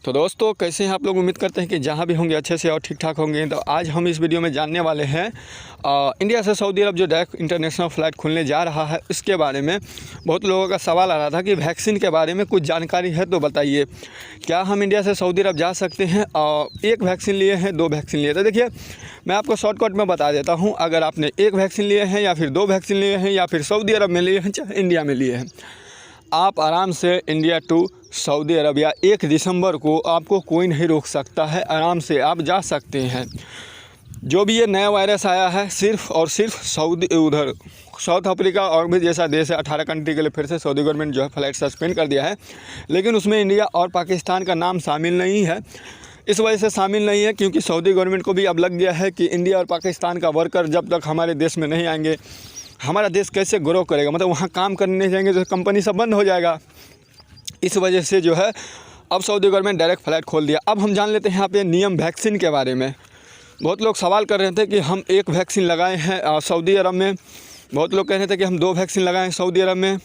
तो दोस्तों कैसे हैं आप लोग। उम्मीद करते हैं कि जहां भी होंगे अच्छे से और ठीक ठाक होंगे। तो आज हम इस वीडियो में जानने वाले हैं इंडिया से सऊदी अरब जो डायरेक्ट इंटरनेशनल फ़्लाइट खुलने जा रहा है इसके बारे में। बहुत लोगों का सवाल आ रहा था कि वैक्सीन के बारे में कुछ जानकारी है तो बताइए, क्या हम इंडिया से सऊदी अरब जा सकते हैं। एक वैक्सीन लिए हैं, 2 वैक्सीन लिए। तो देखिए मैं आपको शॉर्टकट में बता देता हूँ। अगर आपने 1 वैक्सीन लिए हैं या फिर 2 वैक्सीन लिए हैं या फिर सऊदी अरब में लिए हैं चाहे इंडिया में लिए हैं, आप आराम से इंडिया टू सऊदी अरब या 1 दिसंबर को आपको कोई नहीं रोक सकता है। आराम से आप जा सकते हैं। जो भी ये नया वायरस आया है सिर्फ़ और सिर्फ साउथ अफ्रीका और भी जैसा देश है 18 कंट्री के लिए फिर से सऊदी गवर्नमेंट जो है फ़्लाइट सस्पेंड कर दिया है, लेकिन उसमें इंडिया और पाकिस्तान का नाम शामिल नहीं है। इस वजह से शामिल नहीं है क्योंकि सऊदी गवर्नमेंट को भी अब लग गया है कि इंडिया और पाकिस्तान का वर्कर जब तक हमारे देश में नहीं आएंगे हमारा देश कैसे ग्रो करेगा, मतलब वहाँ काम करने नहीं जाएंगे तो कंपनी सब बंद हो जाएगा। इस वजह से जो है अब सऊदी गवर्नमेंट डायरेक्ट फ़्लाइट खोल दिया। अब हम जान लेते हैं यहाँ पे नियम वैक्सीन के बारे में। बहुत लोग सवाल कर रहे थे कि हम 1 वैक्सीन लगाए हैं सऊदी अरब में, बहुत लोग कह रहे थे कि हम 2 वैक्सीन लगाए हैं सऊदी अरब में।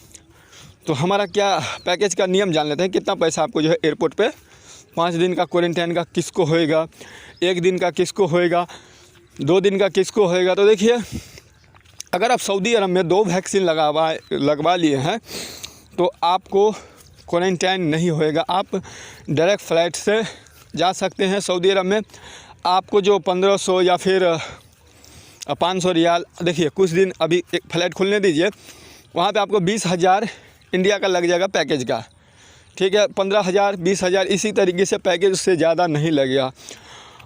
तो हमारा क्या पैकेज का नियम जान लेते हैं। कितना पैसा आपको जो है एयरपोर्ट पर 5 दिन का क्वारंटाइन का किसको होएगा, 1 दिन का किसको होएगा, 2 दिन का किसको होएगा। तो देखिए अगर आप सऊदी अरब में 2 वैक्सीन लगवा लिए हैं तो आपको क्वारंटाइन नहीं होएगा, आप डायरेक्ट फ़्लाइट से जा सकते हैं सऊदी अरब में। आपको जो 1500 या फिर 500 रियाल, देखिए कुछ दिन अभी एक फ़्लाइट खुलने दीजिए, वहाँ पे आपको 20,000 इंडिया का लग जाएगा पैकेज का, ठीक है। 15,000 20,000 इसी तरीके से पैकेज से ज़्यादा नहीं लगेगा।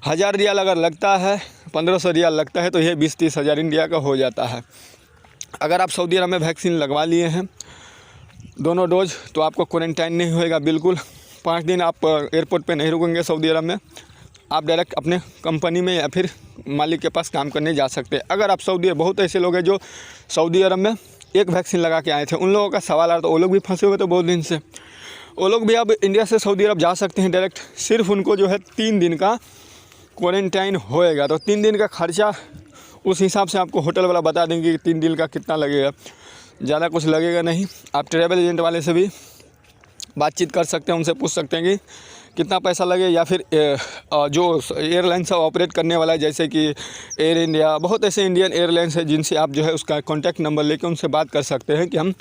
1000 रियाल अगर लगता है, 1500 रियाल लगता है तो ये 20-30 हज़ार इंडिया का हो जाता है। अगर आप सऊदी अरब में वैक्सीन लगवा लिए हैं दोनों डोज तो आपको क्वारंटाइन नहीं होएगा बिल्कुल। 5 दिन आप एयरपोर्ट पे नहीं रुकेंगे सऊदी अरब में, आप डायरेक्ट अपने कंपनी में या फिर मालिक के पास काम करने जा सकते हैं। अगर आप बहुत ऐसे लोग हैं जो सऊदी अरब में 1 वैक्सीन लगा के आए थे, उन लोगों का सवाल आ रहा था, वो लोग भी फंसे हुए थे बहुत दिन से। वो लोग भी अब इंडिया से सऊदी अरब जा सकते हैं डायरेक्ट। सिर्फ उनको जो है 3 दिन का क्वारंटाइन होएगा। तो 3 दिन का खर्चा उस हिसाब से आपको होटल वाला बता देंगे कि 3 दिन का कितना लगेगा, ज़्यादा कुछ लगेगा नहीं। आप ट्रैवल एजेंट वाले से भी बातचीत कर सकते हैं, उनसे पूछ सकते हैं कि कितना पैसा लगे, या फिर जो एयरलाइन से ऑपरेट करने वाला है जैसे कि एयर इंडिया, बहुत ऐसे इंडियन एयरलाइंस है जिनसे आप जो है उसका कॉन्टैक्ट नंबर लेके उनसे बात कर सकते हैं कि हम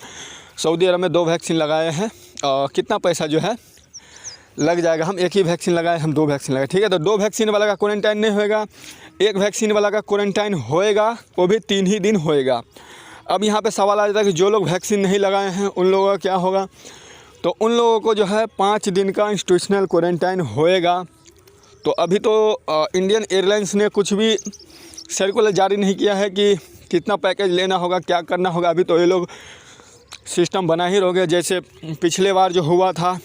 सऊदी अरब में 2 वैक्सीन लगाए हैं, कितना पैसा जो है लग जाएगा। हम 1 ही वैक्सीन लगाए, हम 2 वैक्सीन लगाए, ठीक है। तो 2 वैक्सीन वाला का क्वारंटाइन नहीं होएगा, 1 वैक्सीन वाला का क्वारंटाइन होएगा, वो भी 3 ही दिन होएगा। अब यहाँ पे सवाल आ जाता है कि जो लोग वैक्सीन नहीं लगाए हैं उन लोगों का क्या होगा। तो उन लोगों को जो है 5 दिन का इंस्टीट्यूशनल क्वारंटाइन होएगा। तो अभी तो इंडियन एयरलाइंस ने कुछ भी सर्कुलर जारी नहीं किया है कि कितना पैकेज लेना होगा, क्या करना होगा। अभी तो ये लोग सिस्टम बना ही रहोगे, जैसे पिछले बार जो हुआ था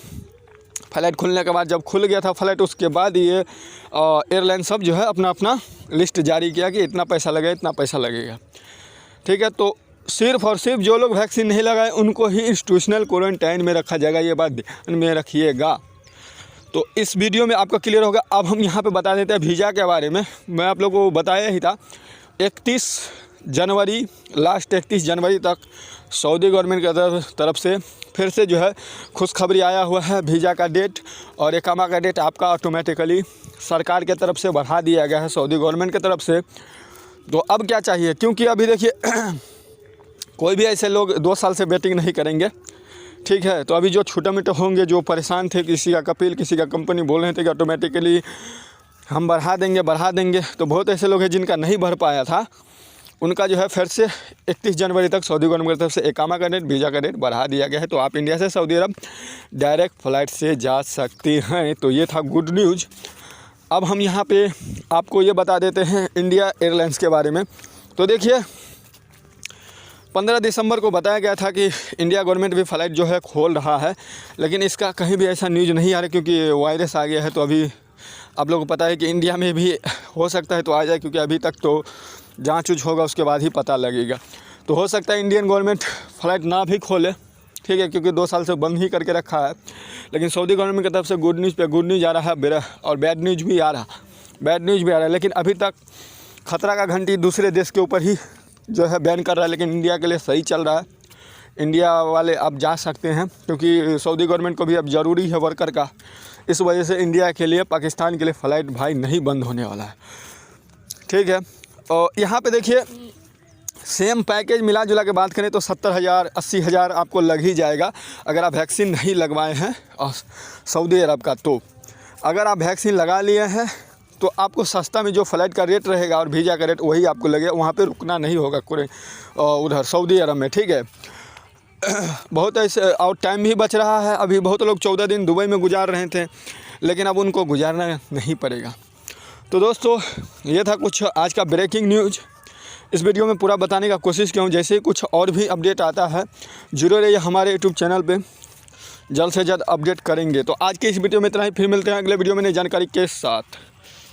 फ़्लाइट खुलने के बाद, जब खुल गया था फ़्लाइट उसके बाद ये एयरलाइन सब जो है अपना अपना लिस्ट जारी किया कि इतना पैसा लगेगा, इतना पैसा लगेगा, ठीक है। तो सिर्फ़ और सिर्फ जो लोग वैक्सीन नहीं लगाए उनको ही इंस्टीट्यूशनल क्वारंटाइन में रखा जाएगा, ये बात ध्यान में रखिएगा। तो इस वीडियो में आपका क्लियर होगा। अब हम यहाँ पे बता देते हैं वीज़ा के बारे में। मैं आप लोगों को बताया ही था 31 जनवरी, लास्ट 31 जनवरी तक सऊदी गवर्नमेंट की तरफ से फिर से जो है खुशखबरी आया हुआ है। वीज़ा का डेट और इकामा का डेट आपका ऑटोमेटिकली सरकार के तरफ से बढ़ा दिया गया है, सऊदी गवर्नमेंट की तरफ से। तो अब क्या चाहिए, क्योंकि अभी देखिए कोई भी ऐसे लोग 2 साल से वेटिंग नहीं करेंगे, ठीक है। तो अभी जो छोटे मोटे होंगे जो परेशान थे, किसी का कपिल किसी का कंपनी बोल रहे थे कि ऑटोमेटिकली हम बढ़ा देंगे, तो बहुत ऐसे लोग हैं जिनका नहीं भर पाया था, उनका जो है फिर से 31 जनवरी तक सऊदी गवर्नमेंट की तरफ से इकामा का डेट, वीज़ा का डेट बढ़ा दिया गया है। तो आप इंडिया से सऊदी अरब डायरेक्ट फ़्लाइट से जा सकते हैं। तो ये था गुड न्यूज़। अब हम यहाँ पे आपको ये बता देते हैं इंडिया एयरलाइंस के बारे में। तो देखिए 15 दिसंबर को बताया गया था कि इंडिया गवर्नमेंट भी फ़्लाइट जो है खोल रहा है, लेकिन इसका कहीं भी ऐसा न्यूज़ नहीं आ रहा क्योंकि वायरस आ गया है। तो अभी आप लोगों को पता है कि इंडिया में भी हो सकता है तो आ जाए, क्योंकि अभी तक तो जाँच उच होगा उसके बाद ही पता लगेगा। तो हो सकता है इंडियन गवर्नमेंट फ़्लाइट ना भी खोले, ठीक है, क्योंकि 2 साल से बंद ही करके रखा है। लेकिन सऊदी गवर्नमेंट की तरफ से गुड न्यूज़ पे गुड न्यूज़ आ रहा है और बैड न्यूज़ भी आ रहा है। लेकिन अभी तक खतरा का घंटी दूसरे देश के ऊपर ही जो है बैन कर रहा है, लेकिन इंडिया के लिए सही चल रहा है। इंडिया वाले अब जा सकते हैं क्योंकि सऊदी गवर्नमेंट को भी अब ज़रूरी है वर्कर का इस वजह से इंडिया के लिए, पाकिस्तान के लिए फ़्लाइट भाई नहीं बंद होने वाला है, ठीक है। और यहाँ पे देखिए सेम पैकेज मिला जुला के बात करें तो 70,000 80,000 आपको लग ही जाएगा अगर आप वैक्सीन नहीं लगवाए हैं और सऊदी अरब का। तो अगर आप वैक्सीन लगा लिए हैं तो आपको सस्ता में जो फ़्लाइट का रेट रहेगा और वीज़ा का रेट वही आपको लगेगा, वहाँ पे रुकना नहीं होगा उधर सऊदी अरब में, ठीक है। बहुत ऐसे और टाइम भी बच रहा है। अभी बहुत लोग 14 दिन दुबई में गुजार रहे थे, लेकिन अब उनको गुजारना नहीं पड़ेगा। तो दोस्तों ये था कुछ आज का ब्रेकिंग न्यूज़। इस वीडियो में पूरा बताने का कोशिश किया हूँ। जैसे ही कुछ और भी अपडेट आता है जरूर रहिए हमारे यूट्यूब चैनल पे, जल्द से जल्द अपडेट करेंगे। तो आज के इस वीडियो में इतना ही, फिर मिलते हैं अगले वीडियो में नई जानकारी के साथ।